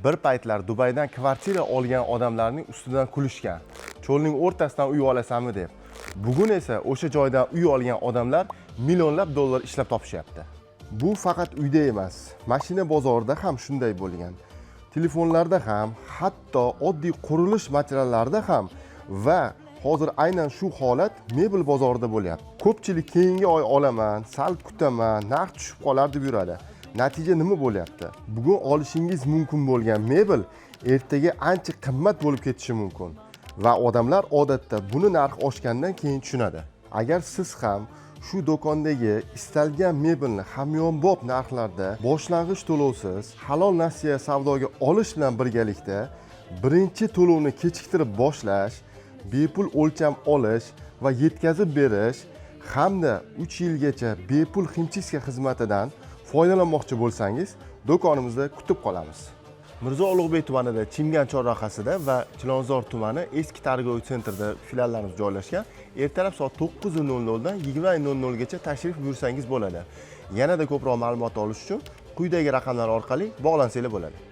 Bir paytlar Dubaydan kvartira olgan odamlarning ustidan kulishgan. Cho'lning o'rtasidan uy olasanmi deb. Bugun esa o'sha joydan uy olgan odamlar millionlab dollar ishlab topishyapti. Bu faqat uyda emas, mashina bozorida ham shunday bo'lgan. Telefonlarda ham, hatto oddiy qurilish materiallarida ham va hozir aynan shu holat mebel bozorida bo'lyapti. Ko'pchilik keyingi oy olaman, sal kutaman, narx tushib qolar deb yuradi. Natija nima bo'lyapti? Bugun olishingiz mumkin bo'lgan mebel ertaga ancha qimmat bo'lib ketishi mumkin va odamlar odatda buni narx oshgandan keyin tushunadi. Agar siz ham shu do'kondagi istalgan mebelni hamyonbop narxlarda boshlang'ich to'lovsiz halol nasiya savdoga olish bilan birgalikda birinchi to'lovni kechiktirib boshlash, bepul o'lcham olish va yetkazib berish hamda 3 yilgacha bepul himchiska xizmatidan foydalanmoqchi bo'lsangiz, do'konimizda kutib qolamiz. Mirzo Ulug'bek tumanida Chimgan chorrahasida va Chilonzor tumani eski targoviy sentrida filiallarimiz joylashgan. Ertalab soat 9:00 dan 20:00 gacha tashrif buyursangiz bo'ladi. Yanada ko'proq ma'lumot olish uchun quyidagi raqamlar orqali bog'lansanglar bo'ladi.